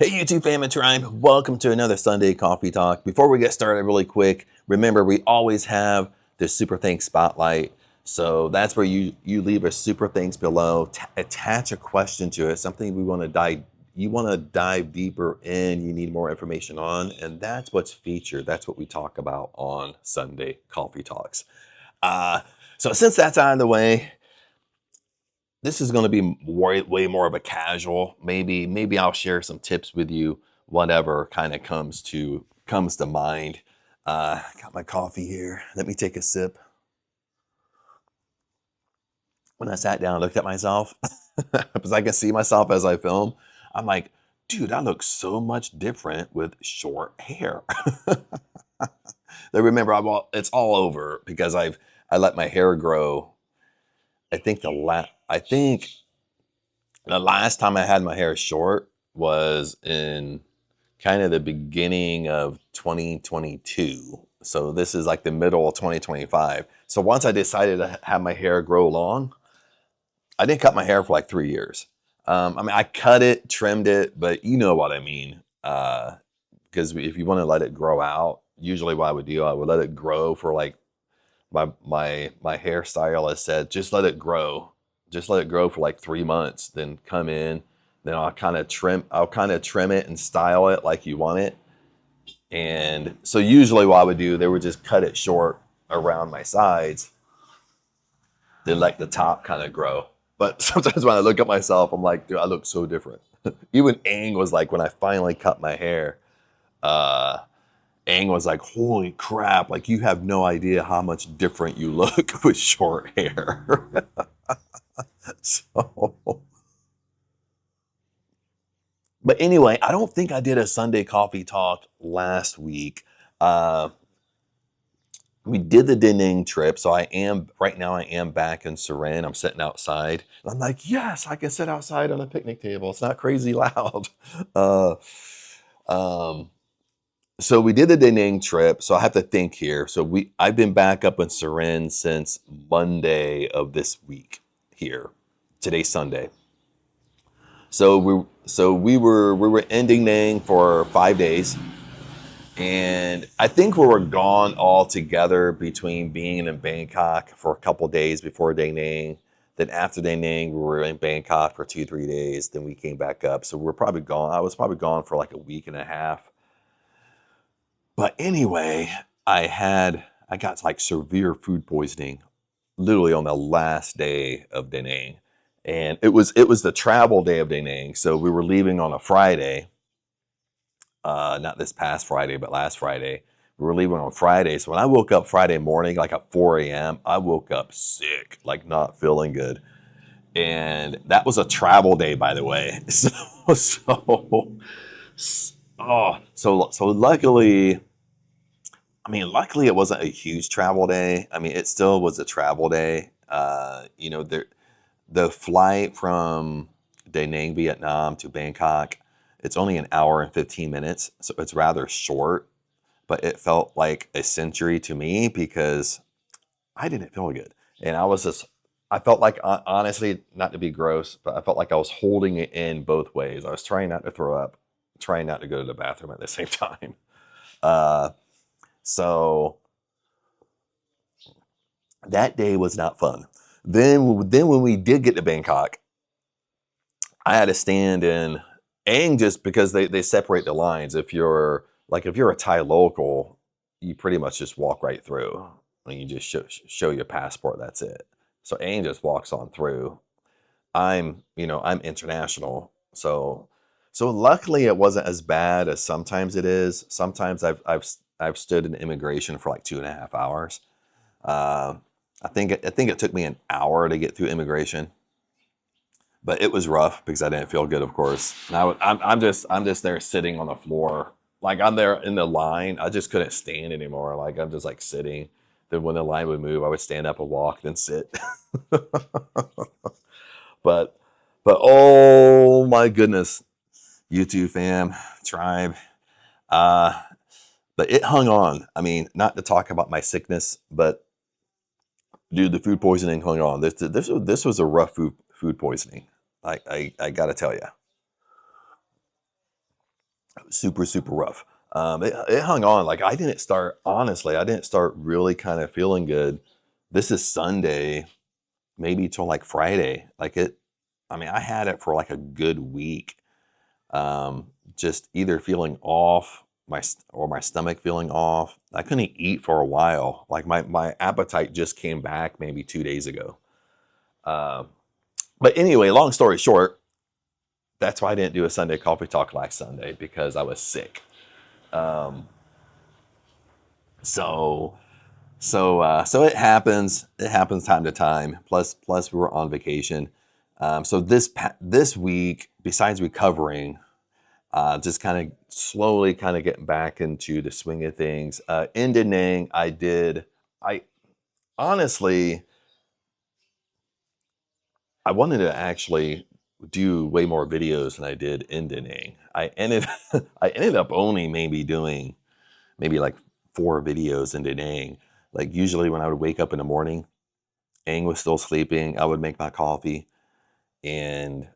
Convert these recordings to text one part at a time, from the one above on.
Hey YouTube fam and tribe, welcome to another Sunday Coffee Talk. Before we get started really quick, remember we always have the Super Thanks Spotlight. So that's where you leave a Super Thanks below, attach a question to it, something you want to dive deeper in, you need more information on, and that's what's featured. That's what we talk about on Sunday Coffee Talks. Uh, so since that's out of the way, this is going to be way more of a casual. Maybe I'll share some tips with you, whatever kind of comes to mind. Got my coffee here. Let me take a sip. When I sat down and looked at myself, because I can see myself as I film, I'm like, dude, I look so much different with short hair. Then remember, it's all over because I let my hair grow. I think the last time I had my hair short was in kind of the beginning of 2022. So this is like the middle of 2025. So once I decided to have my hair grow long, I didn't cut my hair for like 3 years. I cut it, trimmed it, but you know what I mean. Because if you want to let it grow out, usually what I would do, I would let it grow for like my hairstylist said, just let it grow. Just let it grow for like 3 months, then come in, then I'll kind of trim it and style it like you want it. And so usually what I would do, they would just cut it short around my sides, then let the top kind of grow. But sometimes when I look at myself, I'm like, dude, I look so different. Even Aang was like, when I finally cut my hair, uh, Aang was like, holy crap, like you have no idea how much different you look with short hair. So, but anyway, I don't think I did a Sunday Coffee Talk last week. Uh, we did the Da Nang trip, so right now I am back in Surin. I'm sitting outside. And I'm like, yes, I can sit outside on a picnic table. It's not crazy loud. Uh, um, so we did the Da Nang trip. So I have to think here. I've been back up in Surin since Monday of this week here. Today's Sunday. So we were ending Nang for 5 days, and I think we were gone all together between being in Bangkok for a couple days before Da Nang. Then after Da Nang, we were in Bangkok for 2-3 days. Then we came back up. So we're probably gone. I was probably gone for like a week and a half. But anyway, I got like severe food poisoning literally on the last day of Da Nang. And it was the travel day of Da Nang. So we were leaving on a Friday, not this past Friday, but last Friday. We were leaving on Friday. So when I woke up Friday morning, like at 4 a.m., I woke up sick, like not feeling good. And that was a travel day, by the way. So luckily, luckily it wasn't a huge travel day. I mean, it still was a travel day. The flight from Da Nang, Vietnam to Bangkok, it's only an hour and 15 minutes, so it's rather short, but it felt like a century to me because I didn't feel good. And I felt like, honestly, not to be gross, but I felt like I was holding it in both ways. I was trying not to throw up, trying not to go to the bathroom at the same time. Uh, so that day was not fun. Then when we did get to Bangkok, I had to stand in Aang just because they separate the lines. If you're a Thai local, you pretty much just walk right through. And you just show your passport. That's it. So Aang just walks on through. I'm international, so luckily it wasn't as bad as sometimes it is. Sometimes I've stood in immigration for like 2.5 hours. Uh, I think it took me an hour to get through immigration, but it was rough because I didn't feel good, of course. And I'm just there sitting on the floor, like I'm there in the line. I just couldn't stand anymore. Like I'm just like sitting. Then when the line would move, I would stand up and walk, then sit. but but oh my goodness, YouTube fam, tribe. Uh, but it hung on. I mean, not to talk about my sickness, but dude, the food poisoning hung on. This was a rough food poisoning. I got to tell you. super, super rough. It hung on. Like I didn't start, honestly, I didn't start really kind of feeling good. This is Sunday, maybe till like Friday. I mean, I had it for like a good week. Just either feeling off, or my stomach feeling off. I couldn't eat for a while. Like my appetite just came back maybe 2 days ago. Uh, but anyway, long story short, that's why I didn't do a Sunday coffee talk last Sunday, because I was sick. Um, so so it happens. It happens time to time. Plus we were on vacation. So this week, besides recovering, just kind of slowly kind of getting back into the swing of things. In Da Nang, I honestly, I wanted to actually do way more videos than I did in Da Nang. I ended up only maybe doing maybe like 4 videos in Da Nang. Like usually when I would wake up in the morning, Aang was still sleeping, I would make my coffee, and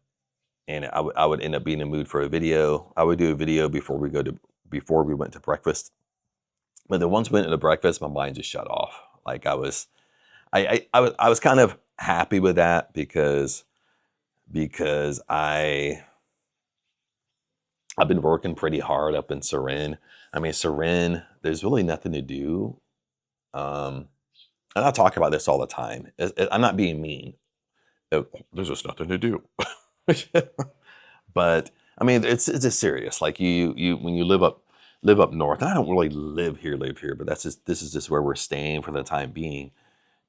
I would end up being in the mood for a video. I would do a video before we went to breakfast. But then once we went to breakfast, my mind just shut off. Like I was kind of happy with that, because I've been working pretty hard up in Surin. I mean, Surin, there's really nothing to do. And I talk about this all the time. I'm not being mean. There's just nothing to do. But I mean, it's just serious. Like you when you live up north. And I don't really live here, but this is just where we're staying for the time being.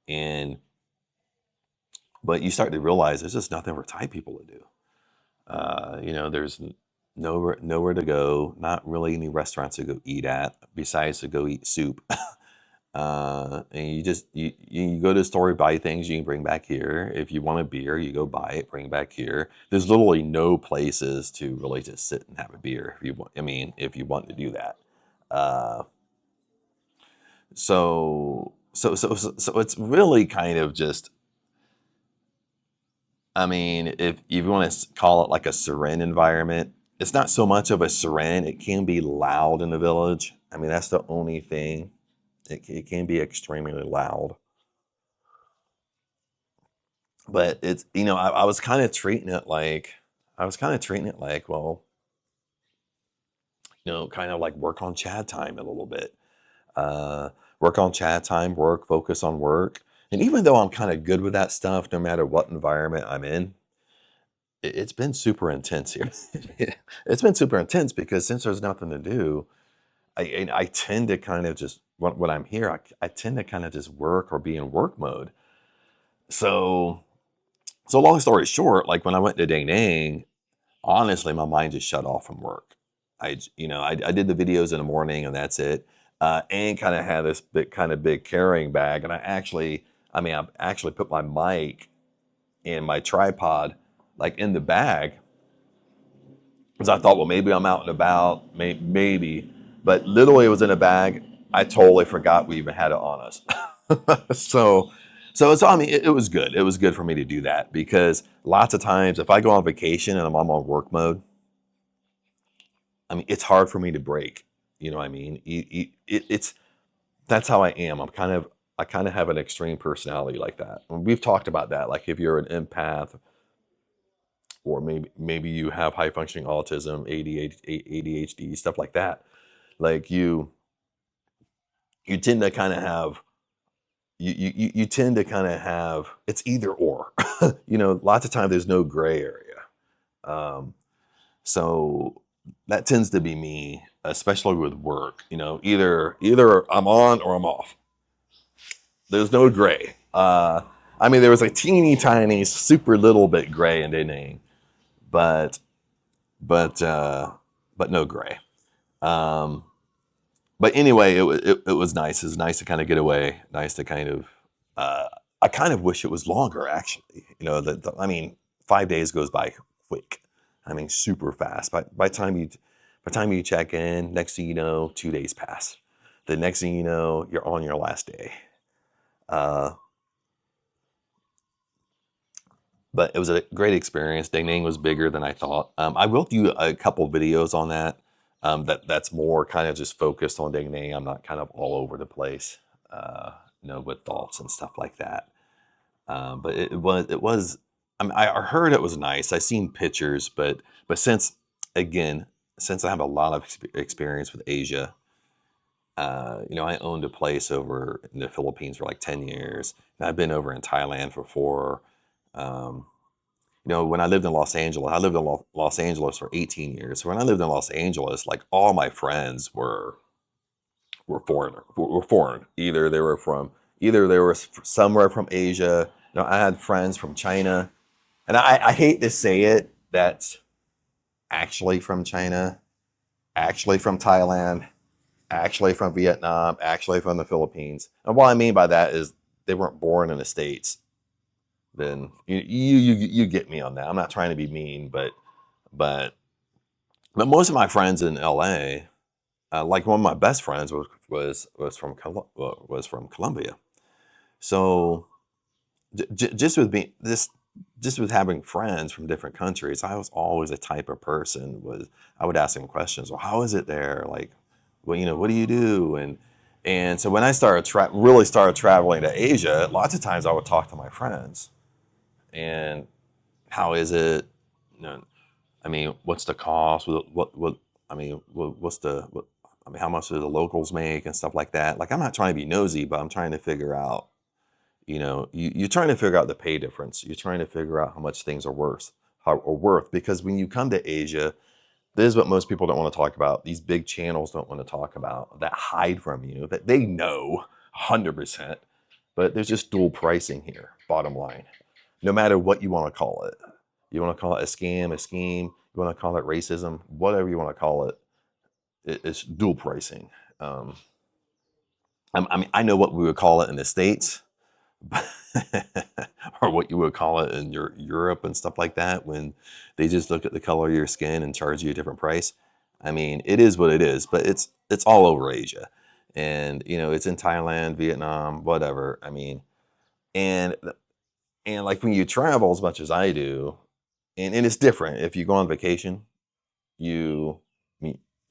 And but you start to realize there's just nothing for Thai people to do. There's nowhere to go. Not really any restaurants to go eat at besides to go eat soup. And you go to the store, buy things you can bring back here. If you want a beer, you go buy it, bring it back here. There's literally no places to really just sit and have a beer if you want. I mean, if you want to do that. Uh, so it's really kind of just. I mean, if you want to call it like a Surin environment, it's not so much of a Surin. It can be loud in the village. I mean, that's the only thing. It can be extremely loud. But it's, I was kind of treating it like, well, kind of like work on Chad time a little bit. Uh, Work on Chad time, focus on work. And even though I'm kind of good with that stuff, no matter what environment I'm in, it's been super intense here. It's been super intense because since there's nothing to do, I tend to kind of just, when I'm here, I tend to kind of just work or be in work mode. So, so long story short, like when I went to Da Nang, honestly, my mind just shut off from work. I did the videos in the morning and that's it. And kind of had this big carrying bag, and I actually put my mic and my tripod like in the bag, because I thought, well, maybe I'm out and about, maybe, but literally it was in a bag. I totally forgot we even had it on us. so, so I mean, it was good. It was good for me to do that, because lots of times if I go on vacation and I'm on work mode, I mean, it's hard for me to break. You know what I mean? It's that's how I am. I kind of have an extreme personality like that. And we've talked about that. Like if you're an empath, or maybe you have high functioning autism, ADHD, stuff like that. Like you tend to kind of have you tend to kind of have, it's either or. Lots of times there's no gray area. So that tends to be me, especially with work. Either I'm on or I'm off. There's no gray. I mean, there was a teeny tiny, super little bit gray in Da Nang, but but no gray. Um, but anyway, it was nice. It was nice to kind of get away. Nice to kind of. I kind of wish it was longer, actually. I mean, 5 days goes by quick. I mean, super fast. By the time you check in, next thing you know, 2 days pass. The next thing you know, you're on your last day. Uh, but it was a great experience. Da Nang was bigger than I thought. I will do a couple videos on that. That's more kind of just focused on Da Nang. I'm not kind of all over the place, with thoughts and stuff like that. But it was. I mean, I heard it was nice. I seen pictures, but since I have a lot of experience with Asia, I owned a place over in the Philippines for like 10 years, and I've been over in Thailand for four. Um, when I lived in Los Angeles, I lived in Los Angeles for 18 years. So when I lived in Los Angeles, like all my friends were foreign. Either they were somewhere from Asia. I had friends from China, and I hate to say it, that's actually from China, actually from Thailand, actually from Vietnam, actually from the Philippines. And what I mean by that is they weren't born in the States. Then you get me on that. I'm not trying to be mean, but most of my friends in LA, like one of my best friends was from Colombia. So just with being this, just with having friends from different countries, I was always a type of person I would ask them questions. Well, how is it there? Like, well, what do you do? And so when I really started traveling to Asia, lots of times I would talk to my friends and how is it? I mean, what's the cost? I mean, how much do the locals make and stuff like that? Like, I'm not trying to be nosy, but I'm trying to figure out, you're trying to figure out the pay difference. You're trying to figure out how much things are worth. Because when you come to Asia, this is what most people don't want to talk about. These big channels don't want to talk about, that hide from you, that they know 100%, but there's just dual pricing here, bottom line. No matter what you want to call it. You want to call it a scam, a scheme, you want to call it racism, whatever you want to call it, it's dual pricing. I mean, I know what we would call it in the States, or what you would call it in Europe and stuff like that, when they just look at the color of your skin and charge you a different price. I mean, it is what it is, but it's all over Asia, and it's in Thailand, Vietnam, whatever. I mean, and like when you travel as much as I do, and it's different. If you go on vacation, you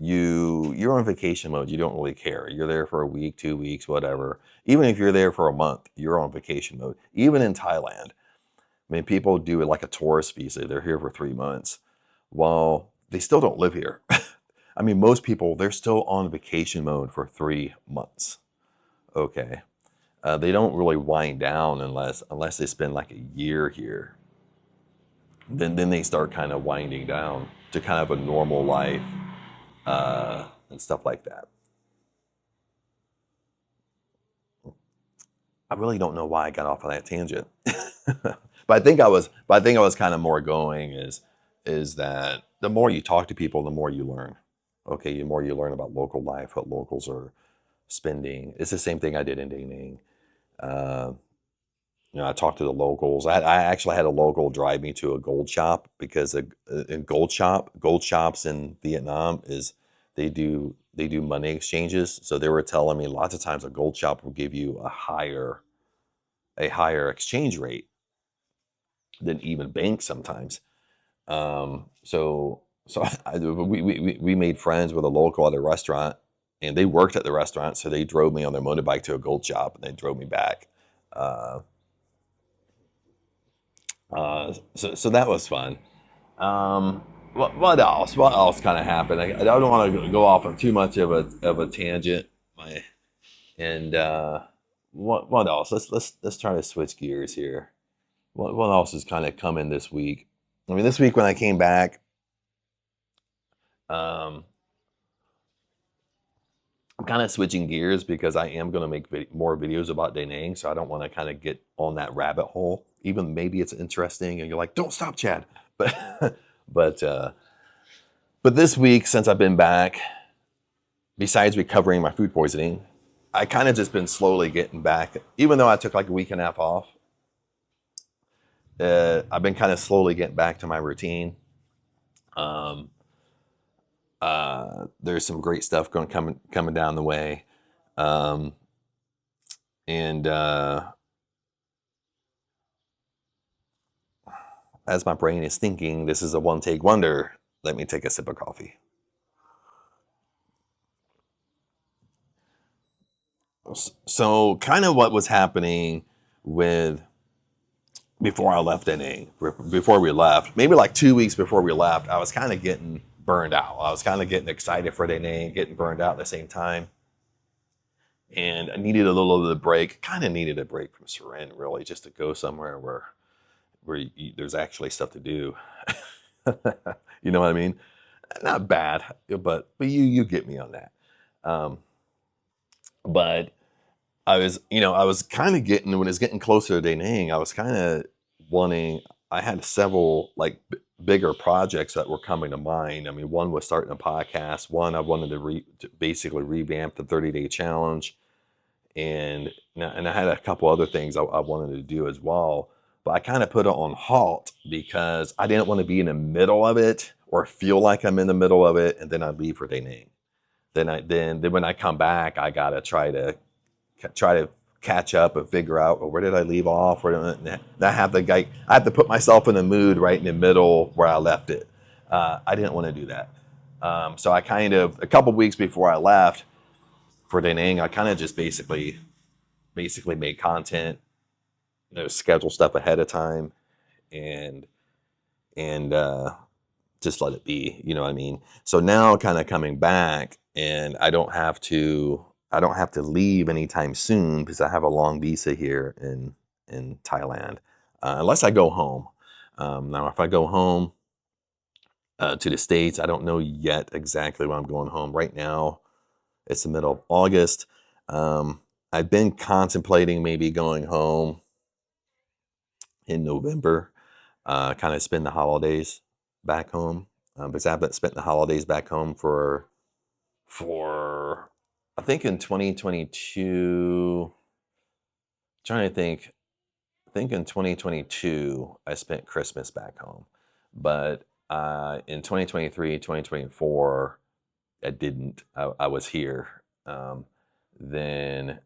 you're on vacation mode. You don't really care. You're there for a week, 2 weeks, whatever. Even if you're there for a month, you're on vacation mode. Even in Thailand, I mean, people do it like a tourist visa. They're here for 3 months. Well, they still don't live here. I mean, most people, they're still on vacation mode for 3 months. Okay. They don't really wind down unless they spend like a year here. Then they start kind of winding down to kind of a normal life, and stuff like that. I really don't know why I got off on that tangent, but I think I was kind of more going is that the more you talk to people, the more you learn. Okay, the more you learn about local life, what locals are spending. It's the same thing I did in Da Nang. Uh, I talked to the locals. I actually had a local drive me to a gold shop, because in gold shops in Vietnam they do money exchanges. So they were telling me lots of times a gold shop will give you a higher exchange rate than even banks sometimes. So we made friends with a local at a restaurant, and they worked at the restaurant, so they drove me on their motorbike to a gold shop, and they drove me back. Uh, so that was fun. What else? What else kind of happened? I don't want to go off on too much of a tangent. And what else? Let's try to switch gears here. What else is kind of coming this week? I mean, this week when I came back, um, I'm kind of switching gears because I am going to make more videos about Da Nang, so I don't want to kind of get on that rabbit hole. Even maybe it's interesting, and you're like, "Don't stop, Chad." But but uh, but this week, since I've been back, besides recovering my food poisoning, I kind of just been slowly getting back. Even though I took like a week and a half off, I've been kind of slowly getting back to my routine. Um, there's some great stuff coming down the way, um, and as my brain is thinking, this is a one take wonder. Let me take a sip of coffee. So kind of what was happening with before I left NA, before we left, maybe like 2 weeks before we left, I was kind of getting burned out. I was kind of getting excited for NA and getting burned out at the same time. And I needed a little of the break, kind of needed a break from Surin, really, just to go somewhere where there's actually stuff to do. You know what I mean? Not bad, but you get me on that. Um, but I was kind of getting when it's getting closer to dating, I was kind of wanting. I had several like bigger projects that were coming to mind. I mean, one was starting a podcast. One I wanted to basically revamp the 30-day challenge, and I had a couple other things I wanted to do as well. But I kind of put it on halt because I didn't want to be in the middle of it or feel like I'm in the middle of it, and then I leave for dating. Then when I come back, I gotta try to catch up and figure out, well, where did I leave off? I have to put myself in the mood right in the middle where I left it. I didn't want to do that. So I kind of, a couple weeks before I left for Da Nang, I kind of just basically made content, schedule stuff ahead of time, and just let it be. You know what I mean? So now, kind of coming back, and I don't have to leave anytime soon because I have a long visa here in Thailand, unless I go home. Now, if I go home to the States, I don't know yet exactly when I'm going home. Right now, it's the middle of August. I've been contemplating maybe going home in November, kind of spend the holidays back home, because I haven't spent the holidays back home for I think in 2022. Trying to think. I think in 2022 I spent Christmas back home, but in 2023, 2024, I didn't. I was here. Then,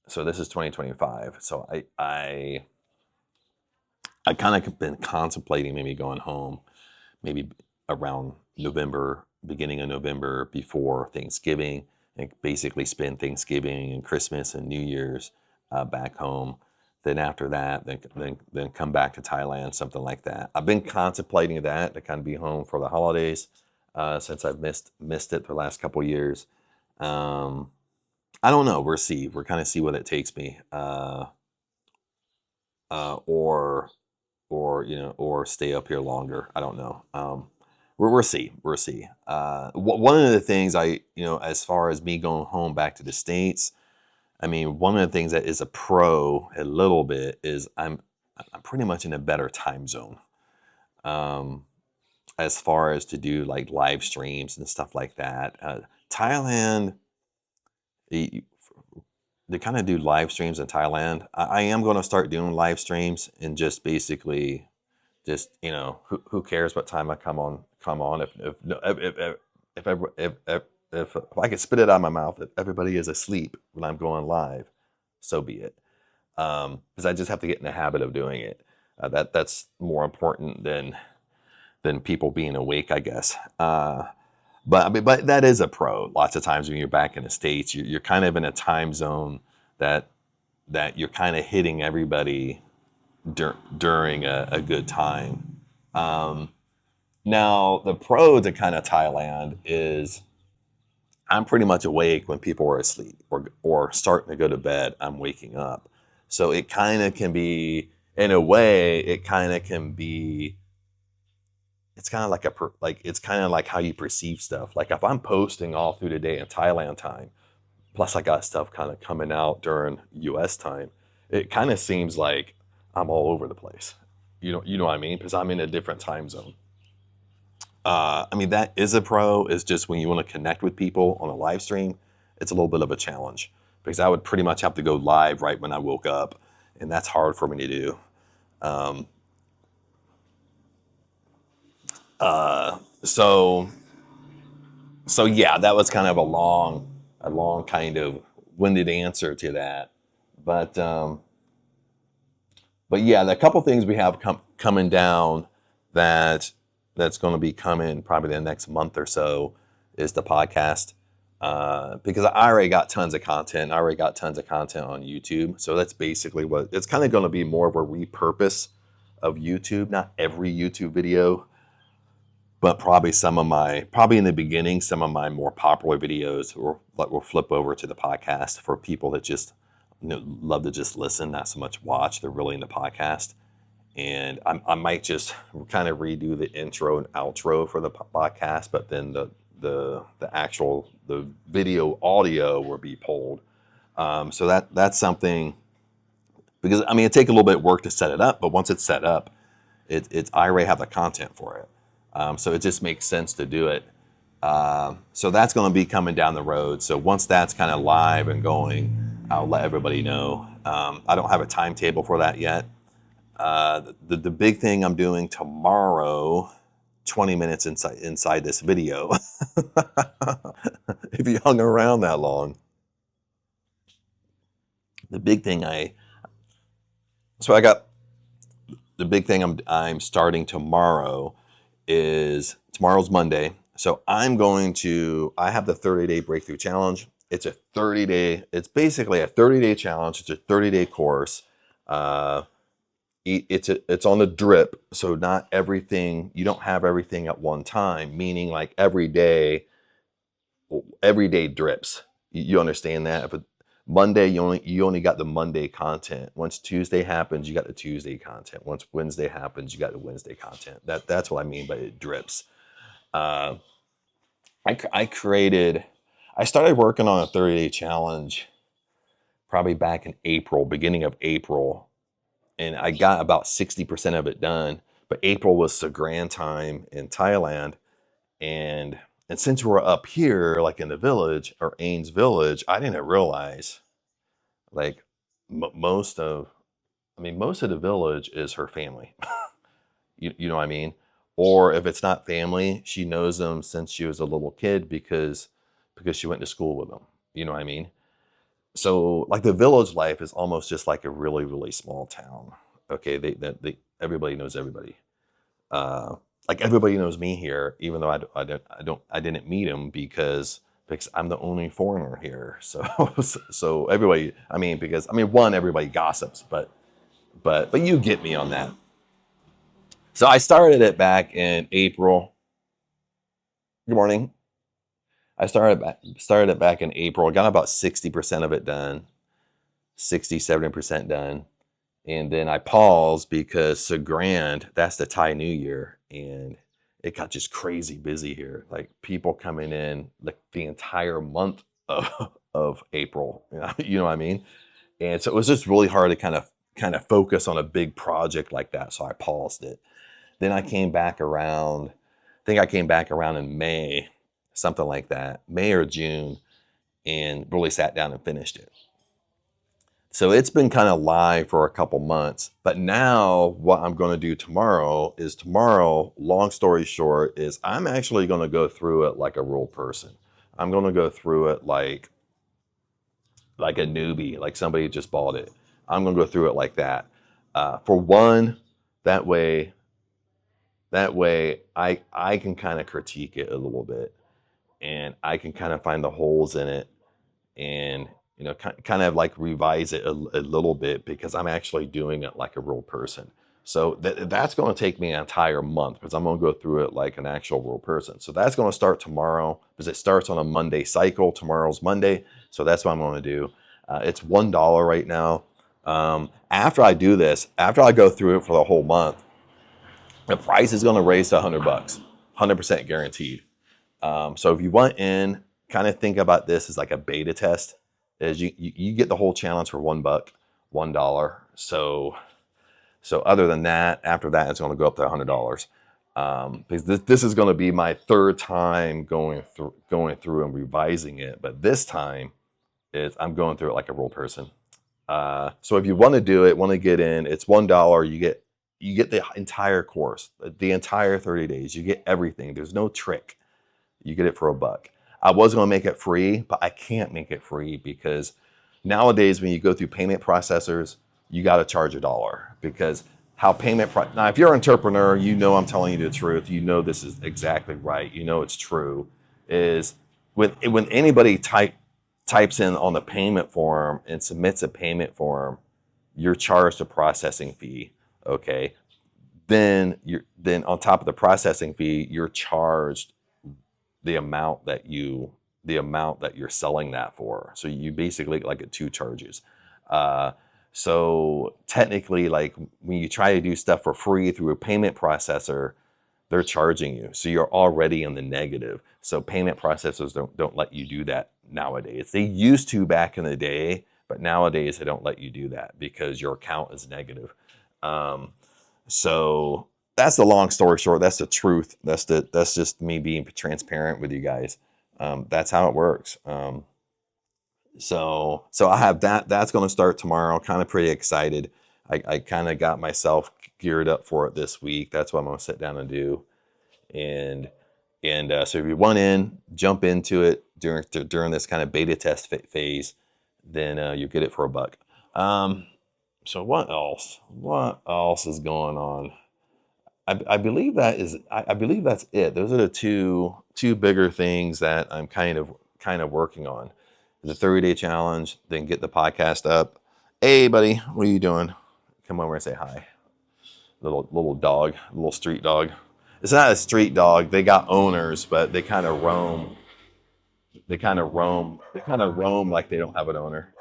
so this is 2025. So I kind of been contemplating maybe going home, maybe around November, beginning of November, before Thanksgiving, and basically spend Thanksgiving and Christmas and New Year's back home. Then after that, then come back to Thailand, something like that. I've been contemplating that, to kind of be home for the holidays, since I've missed it for the last couple years. I don't know. We'll see. We're kind of see what it takes me, or or stay up here longer. I don't know. We'll see. We'll see. One of the things as far as me going home back to the States, I mean, one of the things that is a pro a little bit is I'm pretty much in a better time zone, as far as to do like live streams and stuff like that. Thailand, they kind of do live streams in Thailand. I am going to start doing live streams and just basically just who cares what time I come on if I could spit it out of my mouth, if everybody is asleep when I'm going live, so be it. Because I just have to get in the habit of doing it. That's more important than people being awake, I guess. But that is a pro. Lots of times when you're back in the States, you're kind of in a time zone that you're kind of hitting everybody during a good time. Now, the pro to kind of Thailand is I'm pretty much awake when people are asleep or starting to go to bed. I'm waking up. So it kind of can be, in a way, it's kind of like it's kind of like how you perceive stuff. Like if I'm posting all through the day in Thailand time, plus I got stuff kind of coming out during US time, it kind of seems like I'm all over the place. You know what I mean? Because I'm in a different time zone. I mean, that is a pro. Is just when you want to connect with people on a live stream, it's a little bit of a challenge because I would pretty much have to go live right when I woke up, and that's hard for me to do. Um, so yeah, that was kind of a long kind of winded answer to that, but yeah, the couple things we have coming down that's going to be coming probably the next month or so is the podcast. because I already got tons of content. I already got tons of content on YouTube. So that's basically what it's kind of going to be, more of a repurpose of YouTube. Not every YouTube video, but probably probably in the beginning, some of my more popular videos will flip over to the podcast for people that just love to just listen, not so much watch. They're really into podcast. And I might just kind of redo the intro and outro for the podcast, but then the actual video audio will be pulled. So that's something, because I mean it take a little bit of work to set it up, but once it's set up, it's I already have the content for it. So it just makes sense to do it. So that's going to be coming down the road. So once that's kind of live and going, I'll let everybody know. I don't have a timetable for that yet. The big thing I'm doing tomorrow, 20 minutes inside this video, if you hung around that long, the big thing I'm starting tomorrow is, tomorrow's Monday. So I have the 30-day breakthrough challenge. It's basically a 30-day challenge. It's a 30-day course. It's on the drip. So not everything, you don't have everything at one time, meaning like every day drips. You understand that? If Monday, you only got the Monday content. Once Tuesday happens, you got the Tuesday content. Once Wednesday happens, you got the Wednesday content. That's what I mean by it drips. I started working on a 30-day challenge probably back in April, beginning of April, and I got about 60% of it done. But April was Songkran time in Thailand, and since we're up here, like in the village or Ains village, I didn't realize, like most of the village is her family. You know what I mean? Or if it's not family, she knows them since she was a little kid because she went to school with them. You know what I mean? So like the village life is almost just like a really, really small town. Okay, everybody knows everybody. Like everybody knows me here, even though I didn't meet him because I'm the only foreigner here. So everybody, everybody gossips, but you get me on that. So I started it back in April. Good morning. I started it back in April. Got about 60% of it done, 70% done. And then I paused because Songkran, that's the Thai New Year, and it got just crazy busy here. Like people coming in like the entire month of April. You know what I mean? And so it was just really hard to kind of focus on a big project like that. So I paused it. Then I came back around. I think I came back around in May, something like that, May or June, and really sat down and finished it. So it's been kind of live for a couple months, but now what I'm going to do tomorrow, long story short, is I'm actually going to go through it like a real person. I'm going to go through it like a newbie, like somebody who just bought it. I'm going to go through it like that. For one, that way I can kind of critique it a little bit, and I can kind of find the holes in it, and kind of like revise it a little bit, because I'm actually doing it like a real person. So that's going to take me an entire month, because I'm going to go through it like an actual real person. So that's going to start tomorrow, because it starts on a Monday cycle. Tomorrow's Monday, so that's what I'm going to do. It's $1 right now. After I do this, after I go through it for the whole month, the price is going to raise to $100, 100% guaranteed. So if you want in, kind of think about this as like a beta test. Is you get the whole challenge for $1. So other than that, after that, it's going to go up to $100. Because this is going to be my third time going through and revising it, but this time I'm going through it like a real person. So if you want to do it, want to get in, it's $1. You get the entire course, the entire 30 days. You get everything. There's no trick. You get it for $1. I was going to make it free, but I can't make it free, because nowadays when you go through payment processors, you got to charge $1, because how now if you're an entrepreneur, I'm telling you the truth. This is exactly right. It's true. Is when anybody types in on the payment form and submits a payment form, you're charged a processing fee. Okay, then on top of the processing fee, you're charged the amount that you're selling that for. So you basically like get two charges. Uh, so technically, like when you try to do stuff for free through a payment processor, they're charging you. So you're already in the negative. So payment processors don't let you do that nowadays. They used to back in the day, but nowadays they don't let you do that because your account is negative. Um, so that's the long story short. That's the truth. That's just me being transparent with you guys. That's how it works. So I have that. That's going to start tomorrow. Kind of pretty excited. I kind of got myself geared up for it this week. That's what I'm going to sit down and do. And so if you want jump into it during this kind of beta test phase, then you get it for $1. So what else? What else is going on? I believe I believe that's it. Those are the two bigger things that I'm kind of working on. The 30-day challenge, then get the podcast up. Hey buddy, what are you doing? Come over and say hi. Little dog, little street dog. It's not a street dog. They got owners, but they kind of roam. They kind of roam. They kind of roam like they don't have an owner.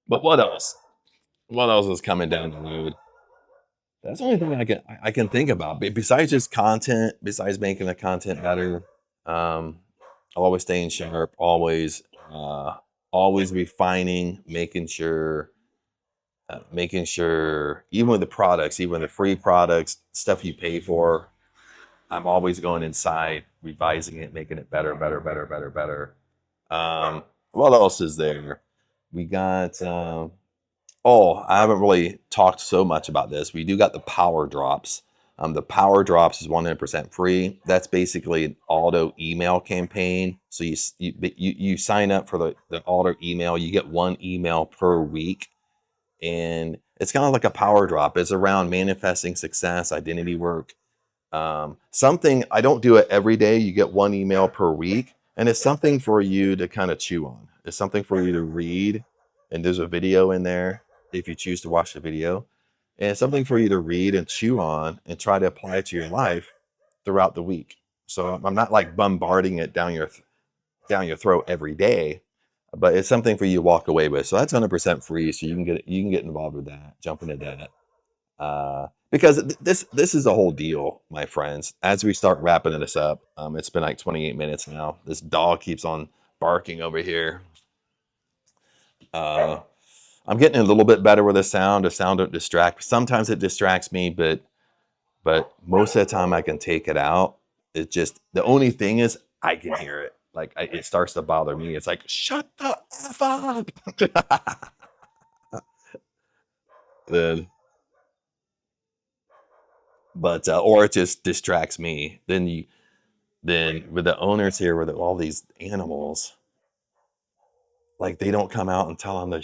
But what else? What else is coming down the road? That's the only thing I can think about. Besides just content, besides making the content better, always staying sharp, always refining, making sure, even with the products, even the free products, stuff you pay for, I'm always going inside, revising it, making it better, better, better, better, better. What else is there? We got. I haven't really talked so much about this. We do got the power drops. The power drops is 100% free. That's basically an auto email campaign. So you sign up for the auto email. You get one email per week, and it's kind of like a power drop. It's around manifesting success, identity work. Something I don't do it every day. You get one email per week, and it's something for you to kind of chew on. It's something for you to read, and there's a video in there if you choose to watch the video. And it's something for you to read and chew on and try to apply it to your life throughout the week. So I'm not like bombarding it down your throat every day, but it's something for you to walk away with. So that's 100% free. So you can get involved with that, jump into that. Because this is a whole deal, my friends. As we start wrapping this up, it's been like 28 minutes now. This dog keeps on barking over here. I'm getting a little bit better with the sound. The sound don't distract. Sometimes it distracts me, but most of the time I can take it out. It just, the only thing is I can hear it. Like it starts to bother me. It's like, shut the F up. then, or it just distracts me. Then with the owners here, with all these animals, like they don't come out and tell them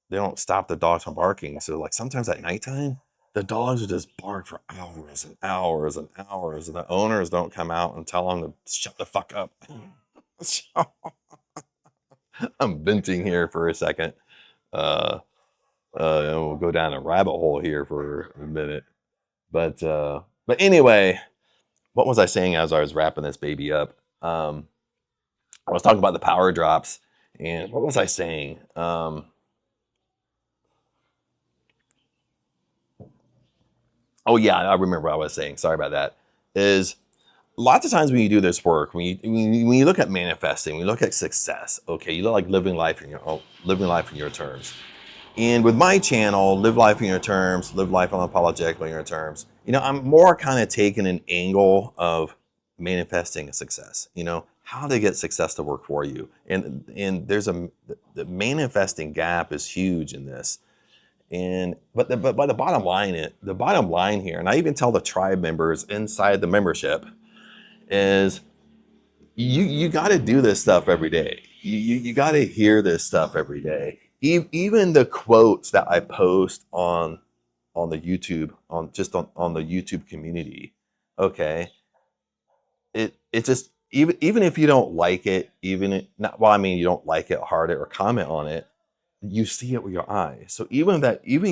they don't stop the dogs from barking. So like sometimes at nighttime, the dogs will just bark for hours and hours and hours, and the owners don't come out and tell them to shut the fuck up. I'm venting here for a second. And we'll go down a rabbit hole here for a minute. But anyway, what was I saying as I was wrapping this baby up? I was talking about the power drops, and what was I saying? Oh yeah, I remember what I was saying. Sorry about that. Is lots of times when you do this work, when you look at manifesting, when you look at success, okay, you look like living life in your terms. And with my channel, Live Life in Your Terms, Live Life Unapologetically in Your Terms, I'm more kind of taking an angle of manifesting a success, how to get success to work for you. And there's the manifesting gap is huge in this. But the bottom line here, and I even tell the tribe members inside the membership, is you got to do this stuff every day. You got to hear this stuff every day. Even the quotes that I post on the YouTube, on the YouTube community, okay, it's just even if you don't like it, even not well, I mean you don't like it, heart it, or comment on it, you see it with your eyes. So even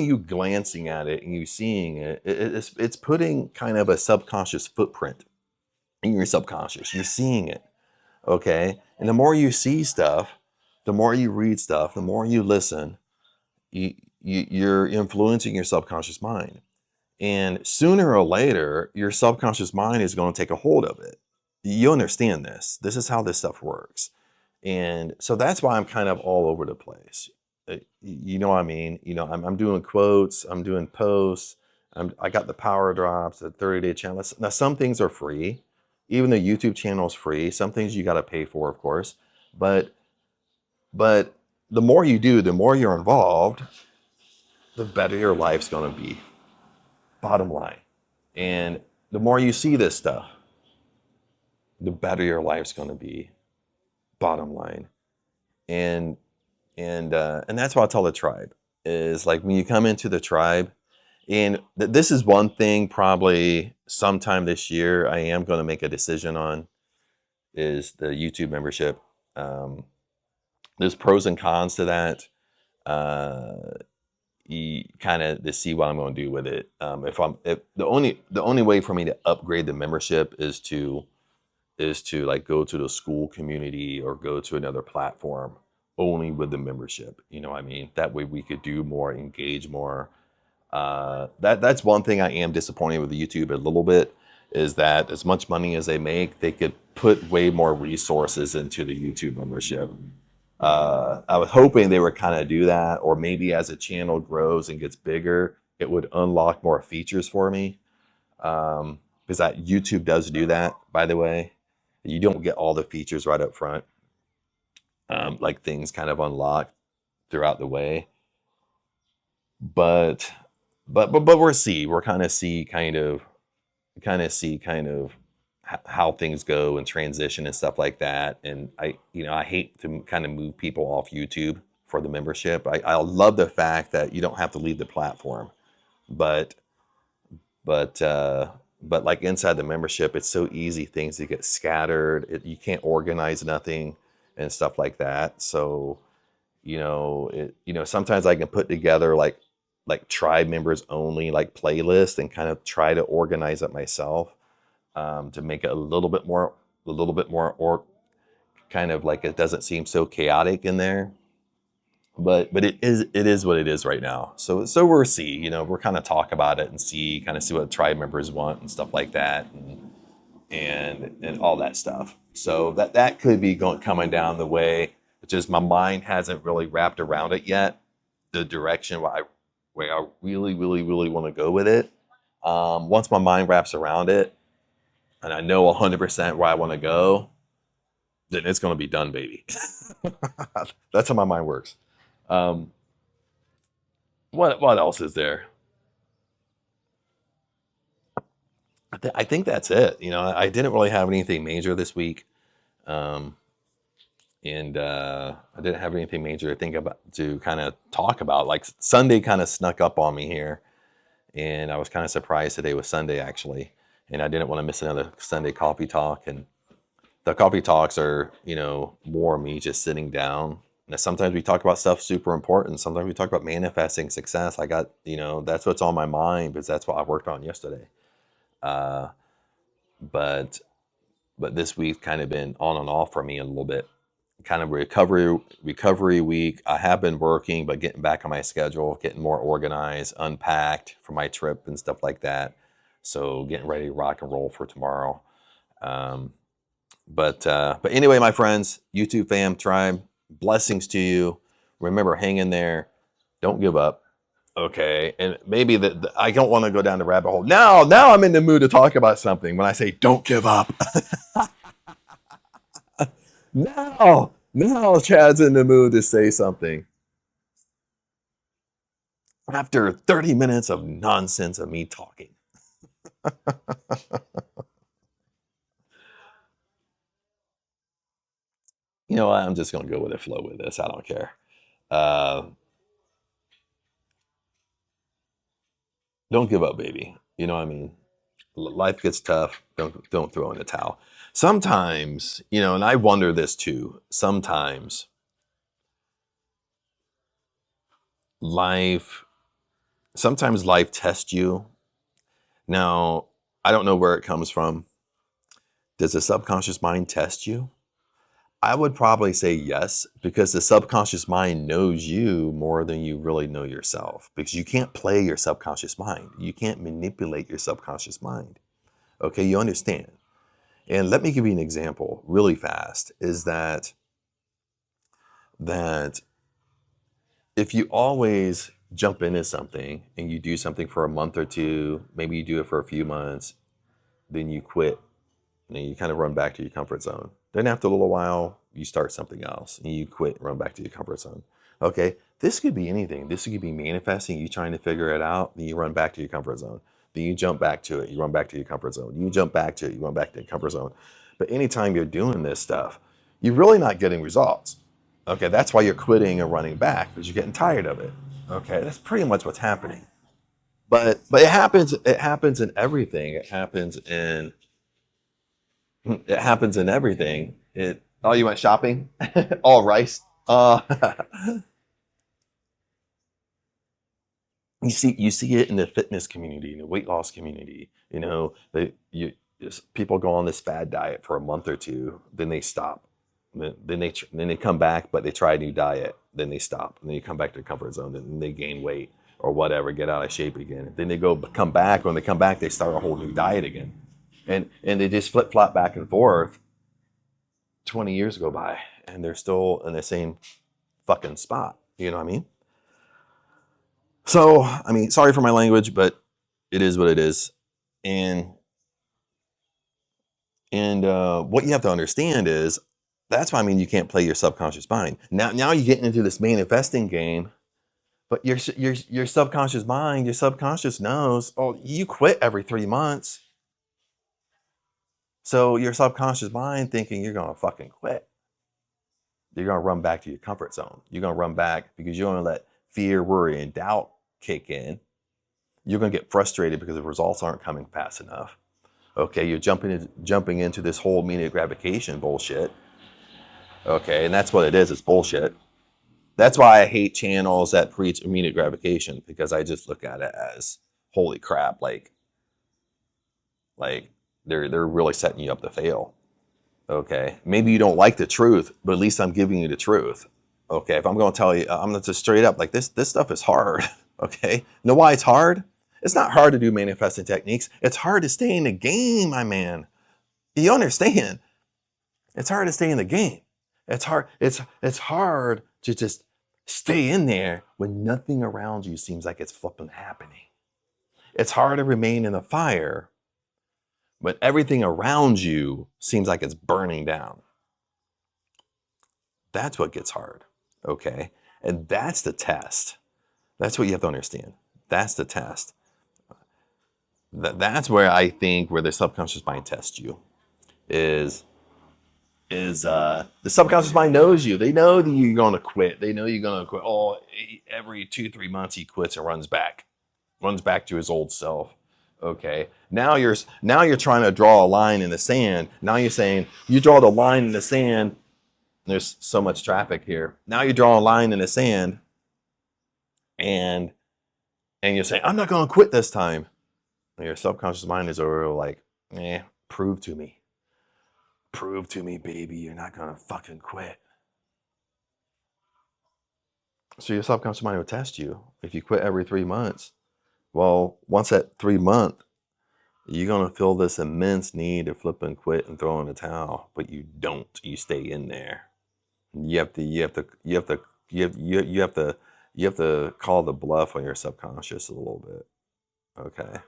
you glancing at it and you seeing it, it's putting kind of a subconscious footprint in your subconscious. You're seeing it, okay? And the more you see stuff, the more you read stuff, the more you listen, you're influencing your subconscious mind. And sooner or later, your subconscious mind is going to take a hold of it. You understand this. This is how this stuff works. And so that's why I'm kind of all over the place. You know what I mean? I'm doing quotes, I'm doing posts, I got the power drops, the 30-day challenge. Now, some things are free. Even the YouTube channel is free. Some things you got to pay for, of course. But the more you do, the more you're involved, the better your life's going to be. Bottom line. And the more you see this stuff, the better your life's going to be. Bottom line. And that's what I tell the tribe is like when you come into the tribe, and this is one thing probably sometime this year I am going to make a decision on is the YouTube membership. There's pros and cons to that. You kind of to see what I'm going to do with it. If the only way for me to upgrade the membership is to like go to the school community or go to another platform only with the membership. You know what I mean? That way we could do more, engage more. That's one thing I am disappointed with YouTube a little bit is that as much money as they make, they could put way more resources into the YouTube membership. I was hoping they would kind of do that, or maybe as a channel grows and gets bigger, it would unlock more features for me. Because that YouTube does do that, by the way. You don't get all the features right up front. Like things kind of unlock throughout the way. But we're kind of see kind of how things go and transition and stuff like that. And I hate to kind of move people off YouTube for the membership. I love the fact that you don't have to leave the platform, but but uh, but like inside the membership, it's so easy things to get scattered. You can't organize nothing and stuff like that. So sometimes I can put together like tribe members only like playlist and kind of try to organize it myself to make it a little bit more or kind of like it doesn't seem so chaotic in there. But it is what it is right now. So we'll see. We're kind of talk about it and see what tribe members want and stuff like that and all that stuff. So that could be coming down the way. It's just my mind hasn't really wrapped around it yet. The direction where I really really really want to go with it. Once my mind wraps around it and I know 100% where I want to go, then it's going to be done, baby. That's how my mind works. Um, what else is there? I think that's it. I didn't really have anything major this week, um, and I didn't have anything major to think about to kind of talk about. Like Sunday kind of snuck up on me here, and I was kind of surprised today was Sunday actually, and I didn't want to miss another Sunday coffee talk. And the coffee talks are more me just sitting down. Now, sometimes we talk about stuff super important. Sometimes we talk about manifesting success. I got that's what's on my mind because that's what I worked on yesterday. Uh, but this week's kind of been on and off for me a little bit. Kind of recovery week. I have been working, but getting back on my schedule, getting more organized, unpacked for my trip and stuff like that. So getting ready to rock and roll for tomorrow. Um, but anyway, my friends, YouTube fam, tribe, blessings to you. Remember, hang in there. Don't give up. Okay, and maybe I don't want to go down the rabbit hole. Now I'm in the mood to talk about something. When I say don't give up, now Chad's in the mood to say something. After 30 minutes of nonsense of me talking, you know what? I'm just gonna go with the flow with this. I don't care. Uh, don't give up, baby. You know what I mean? life gets tough, don't throw in the towel. Sometimes, and I wonder this too. Life sometimes life tests you. Now, I don't know where it comes from. Does the subconscious mind test you? I would probably say yes, because the subconscious mind knows you more than you really know yourself, because you can't play your subconscious mind. You can't manipulate your subconscious mind. Okay, you understand? And let me give you an example really fast, is that if you always jump into something and you do something for a month or two, maybe you do it for a few months, then you quit, and then you kind of run back to your comfort zone. Then after a little while, you start something else and you quit and run back to your comfort zone. Okay, this could be anything. This could be manifesting, you trying to figure it out, then you run back to your comfort zone. Then you jump back to it, you run back to your comfort zone. You jump back to it, you run back to your comfort zone. But anytime you're doing this stuff, you're really not getting results. Okay, that's why you're quitting and running back, because you're getting tired of it. Okay, that's pretty much what's happening. But it happens in everything. It happens in everything. Oh, you went shopping? All rice. You see it in the fitness community, in the weight loss community. People go on this fad diet for a month or two, then they stop. Then they come back, but they try a new diet, then they stop, and then you come back to the comfort zone, then they gain weight or whatever, get out of shape again. Then they come back. When they come back, they start a whole new diet again, and they just flip flop back and forth. 20 years go by, and they're still in the same fucking spot. You know what I mean? So, sorry for my language, but it is what it is. And what you have to understand is, that's why you can't play your subconscious mind. Now you're getting into this manifesting game, but your subconscious mind, your subconscious knows, oh, you quit every 3 months. So your subconscious mind thinking you're gonna fucking quit. You're gonna run back to your comfort zone. You're gonna run back because you're gonna let fear, worry, and doubt kick in. You're gonna get frustrated because the results aren't coming fast enough. Okay, you're jumping into this whole immediate gratification bullshit. Okay, and that's what it is. It's bullshit. That's why I hate channels that preach immediate gratification, because I just look at it as, holy crap, like they're really setting you up to fail. Okay, maybe you don't like the truth, but at least I'm giving you the truth. Okay, if I'm going to tell you, I'm going to just straight up, like, this stuff is hard. Okay, know why it's hard? It's not hard to do manifesting techniques. It's hard to stay in the game, my man. You understand? It's hard to stay in the game. It's hard. It's hard to just stay in there when nothing around you seems like it's flipping happening. It's hard to remain in the fire when everything around you seems like it's burning down. That's what gets hard. Okay, and that's the test. That's what you have to understand. That's the test. That's where I think where the subconscious mind tests you is the subconscious mind knows you. They know that you're going to quit. They know you're going to quit. Oh, every 2-3 months he quits and runs back to his old self. Okay. Now you're trying to draw a line in the sand. Now you're saying you draw the line in the sand. There's so much traffic here. Now you draw a line in the sand, and you're saying, I'm not going to quit this time. And your subconscious mind is over like, prove to me. Prove to me, baby, you're not going to fucking quit. So your subconscious mind will test you. If you quit every 3 months, well, once that 3 month, you're going to feel this immense need to flip and quit and throw in the towel, but you don't. You stay in there. You have to call the bluff on your subconscious a little bit. Okay.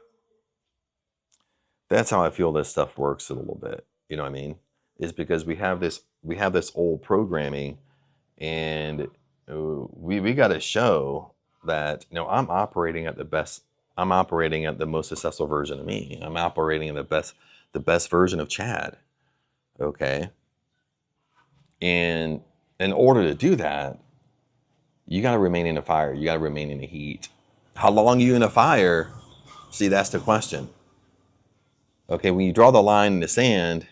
That's how I feel this stuff works a little bit. You know what I mean? Is because we have this old programming, and we got to show that, I'm operating at the best. I'm operating at the most successful version of me. I'm operating in the best version of Chad. Okay. And in order to do that, you got to remain in the fire. You got to remain in the heat. How long are you in the fire? See, that's the question. Okay, when you draw the line in the sand,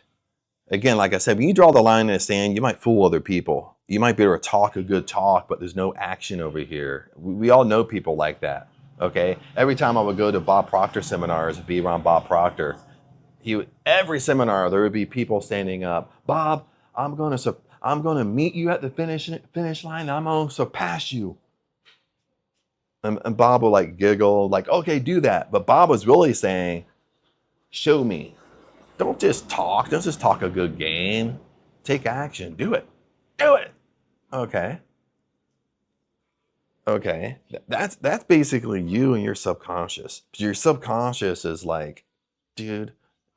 again, like I said, when you draw the line in the sand, you might fool other people. You might be able to talk a good talk, but there's no action over here. We all know people like that. Okay, every time I would go to Bob Proctor seminars, be around Bob Proctor, every seminar there would be people standing up. Bob, I'm gonna meet you at the finish line. And I'm gonna surpass you. And Bob would like giggle, like, okay, do that. But Bob was really saying, show me. Don't just talk. Don't just talk a good game. Take action. Do it. Do it. Okay. Okay. That's basically you and your subconscious. Your subconscious is like, dude,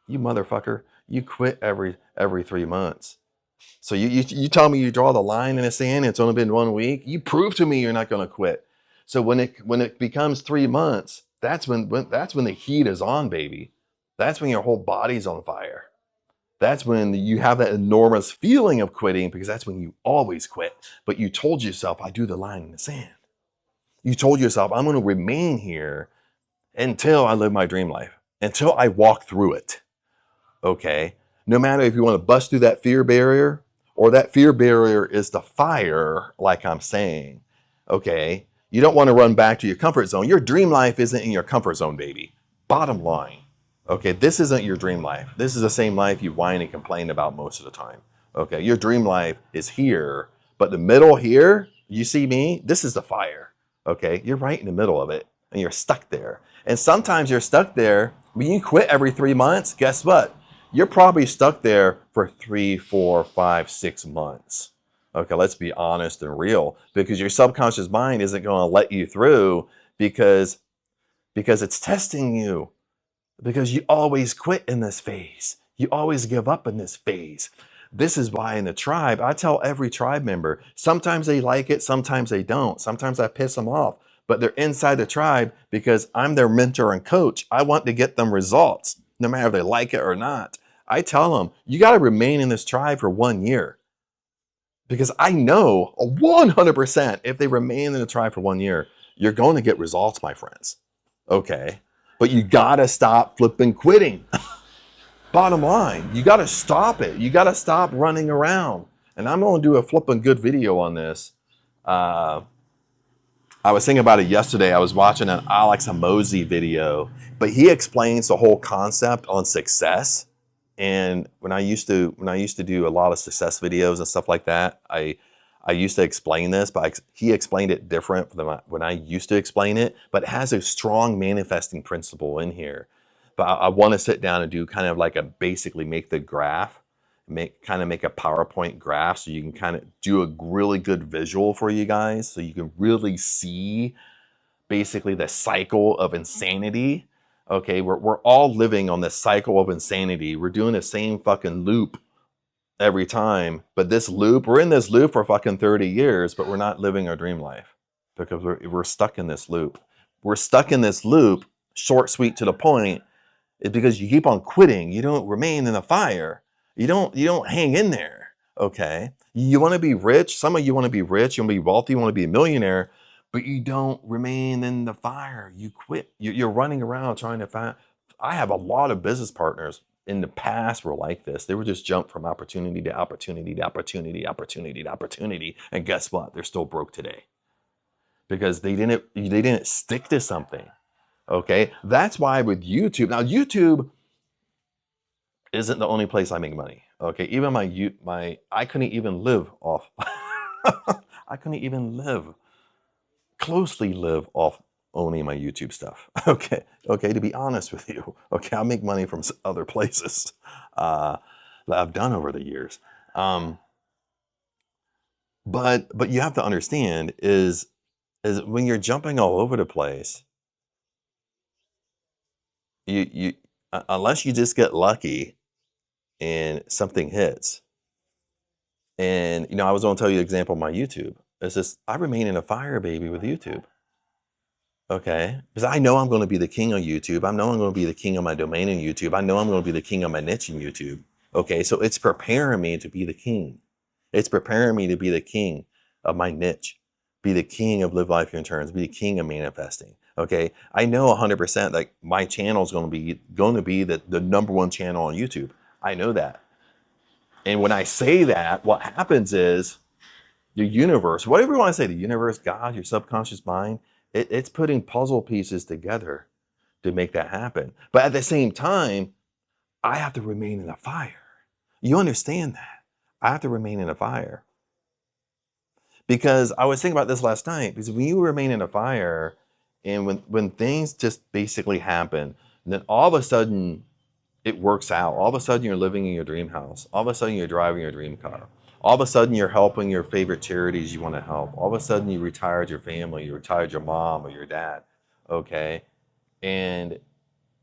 you motherfucker, you quit every 3 months. So you tell me you draw the line in the sand, it's only been 1 week. You prove to me you're not going to quit. So when it becomes 3 months, that's when the heat is on, baby. That's when your whole body's on fire. That's when you have that enormous feeling of quitting, because that's when you always quit. But you told yourself, I do the line in the sand. You told yourself, I'm going to remain here until I live my dream life, until I walk through it. Okay? No matter if you want to bust through that fear barrier, or that fear barrier is the fire, like I'm saying. Okay? You don't want to run back to your comfort zone. Your dream life isn't in your comfort zone, baby. Bottom line. Okay, this isn't your dream life. This is the same life you whine and complain about most of the time. Okay, your dream life is here, but the middle here, you see me? This is the fire. Okay, you're right in the middle of it, and you're stuck there. And sometimes you're stuck there. When you quit every 3 months, guess what? You're probably stuck there for 3, 4, 5, 6 months. Okay, let's be honest and real, because your subconscious mind isn't going to let you through because it's testing you. Because you always quit in this phase. You always give up in this phase. This is why in the tribe, I tell every tribe member, sometimes they like it, sometimes they don't. Sometimes I piss them off, but they're inside the tribe because I'm their mentor and coach. I want to get them results, no matter if they like it or not. I tell them, you got to remain in this tribe for 1 year. Because I know 100% if they remain in the tribe for 1 year, you're going to get results, my friends. Okay. But you gotta stop flipping quitting. Bottom line, you gotta stop it. You gotta stop running around. And I'm gonna do a flipping good video on this. I was thinking about it yesterday. I was watching an Alex Hormozi video, but he explains the whole concept on success. And when I used to do a lot of success videos and stuff like that, I used to explain this, but he explained it different than when I used to explain it, but it has a strong manifesting principle in here. But I want to sit down and do kind of like basically make the graph, make a PowerPoint graph so you can kind of do a really good visual for you guys so you can really see basically the cycle of insanity. Okay, we're all living on this cycle of insanity. We're doing the same fucking loop every time, but this loop, we're in this loop for fucking 30 years, but we're not living our dream life because we're stuck in this loop. We're stuck in this loop, short, sweet, to the point, is because you keep on quitting. You don't remain in the fire. You don't hang in there. Okay, you want to be rich. Some of you want to be rich. You want to be wealthy. You want to be a millionaire, but you don't remain in the fire. You quit. You're running around trying to find. I have a lot of business partners in the past were like this. They were just jumped from opportunity to opportunity to opportunity to opportunity to opportunity. And guess what? They're still broke today because they didn't stick to something. Okay. That's why with YouTube, now YouTube isn't the only place I make money. Okay. Even I couldn't even live off, I couldn't even closely live off owning my YouTube stuff. Okay, to be honest with you. Okay, I make money from other places that I've done over the years. But you have to understand is when you're jumping all over the place, you unless you just get lucky and something hits. And I was going to tell you an example of my YouTube. It's just I remain in a fire, baby, with YouTube. Okay, because I know I'm going to be the king on YouTube. I know I'm going to be the king of my domain in YouTube. I know I'm going to be the king of my niche in YouTube. Okay, so it's preparing me to be the king. It's preparing me to be the king of my niche, be the king of live life your terms, be the king of manifesting. Okay, I know 100% like my channel is going to be the number one channel on YouTube. I know that. And when I say that, what happens is the universe, whatever you want to say, the universe, God, your subconscious mind, it's putting puzzle pieces together to make that happen. But at the same time, I have to remain in the fire. You understand that? I have to remain in the fire. Because I was thinking about this last night, because when you remain in the fire and when things just basically happen, then all of a sudden it works out. All of a sudden you're living in your dream house. All of a sudden you're driving your dream car. All of a sudden you're helping your favorite charities you want to help. All of a sudden you retired your family, you retired your mom or your dad. Okay. And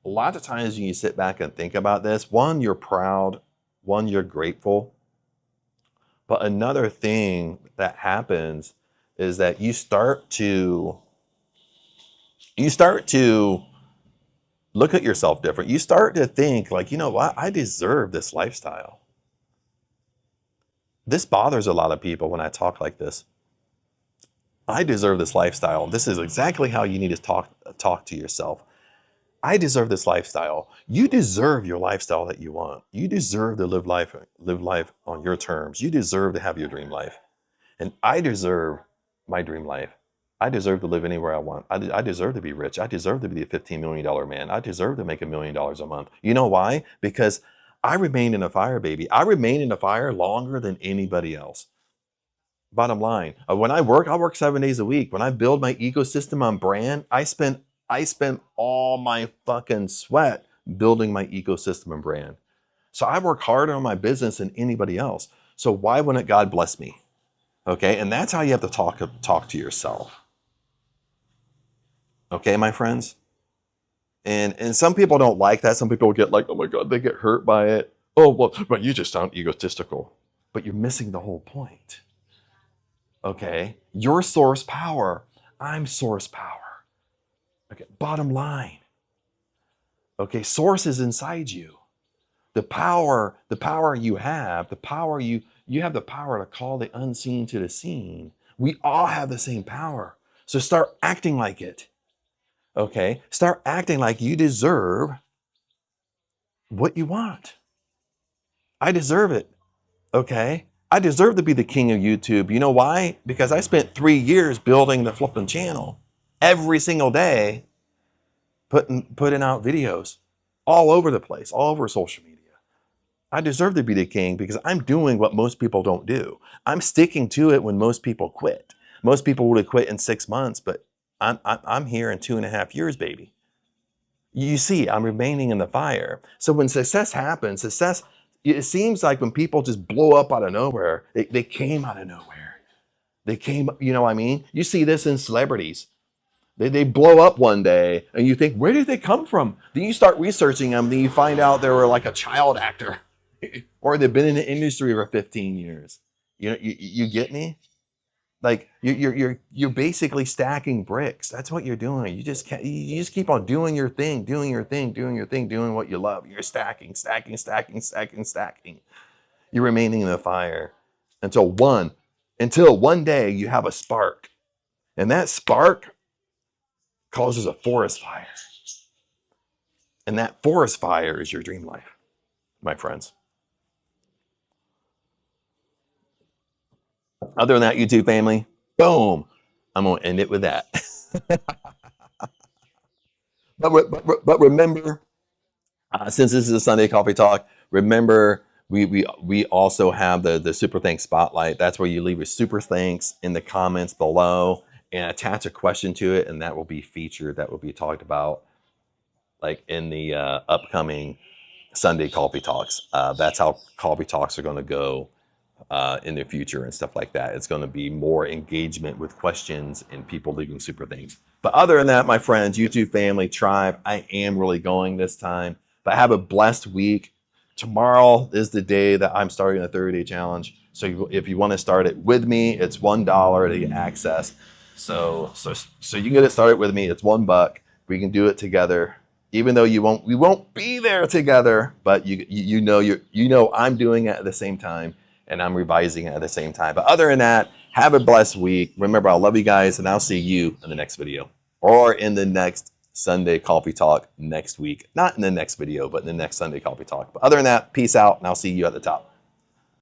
a lot of times when you sit back and think about this, one, you're proud, one, you're grateful. But another thing that happens is that you start to look at yourself different. You start to think like, you know what? I deserve this lifestyle. This bothers a lot of people when I talk like this. I deserve this lifestyle. This is exactly how you need to talk to yourself. I deserve this lifestyle. You deserve your lifestyle that you want. You deserve to live life on your terms. You deserve to have your dream life. And I deserve my dream life. I deserve to live anywhere I want. I deserve to be rich. I deserve to be a $15 million man. I deserve to make $1 million a month. You know why? Because I remain in the fire, baby. I remain in the fire longer than anybody else. Bottom line, when I work 7 days a week. When I build my ecosystem on brand, I spend all my fucking sweat building my ecosystem and brand. So I work harder on my business than anybody else. So why wouldn't God bless me? Okay, and that's how you have to talk to yourself. Okay, my friends? And some people don't like that. Some people get like, oh my God, they get hurt by it. Oh, well, but you just sound egotistical. But you're missing the whole point. Okay, you're source power. I'm source power. Okay, bottom line. Okay, source is inside you. The power you have, you have the power to call the unseen to the seen. We all have the same power. So start acting like it. Okay, start acting like you deserve what you want. I deserve it. Okay, I deserve to be the king of YouTube. You know why? Because I spent 3 years building the flipping channel. Every single day, putting out videos all over the place, all over social media. I deserve to be the king because I'm doing what most people don't do. I'm sticking to it when most people quit. Most people would have quit in 6 months, but I'm here in 2.5 years, baby. You see, I'm remaining in the fire. So when success happens, it seems like when people just blow up out of nowhere, they came out of nowhere. They came, you know what I mean? You see this in celebrities. They blow up one day and you think, where did they come from? Then you start researching them, then you find out they were like a child actor or they've been in the industry for 15 years. You know, you get me? Like you're basically stacking bricks. That's what you're doing. You just keep on doing your thing, doing what you love. You're stacking. You're remaining in the fire until one day you have a spark. And that spark causes a forest fire. And that forest fire is your dream life, my friends. Other than that, YouTube family, boom, I'm going to end it with that. but remember, since this is a Sunday Coffee Talk, remember we also have the Super Thanks Spotlight. That's where you leave a super thanks in the comments below and attach a question to it, and that will be featured. That will be talked about like in the upcoming Sunday Coffee Talks. That's how Coffee Talks are going to go in the future and stuff like that. It's going to be more engagement with questions and people leaving super things. But other than that, my friends, YouTube family, tribe, I am really going this time. But have a blessed week. Tomorrow is the day that I'm starting the 30-day challenge. So if you want to start it with me, it's $1 to get access. So you can get it started with me. It's $1. We can do it together. Even though we won't be there together, but you know I'm doing it at the same time. And I'm revising it at the same time. But other than that, have a blessed week. Remember, I love you guys, and I'll see you in the next video. or in the next Sunday Coffee Talk next week. Not in the next video, but in the next Sunday Coffee Talk. But other than that, peace out, and I'll see you at the top.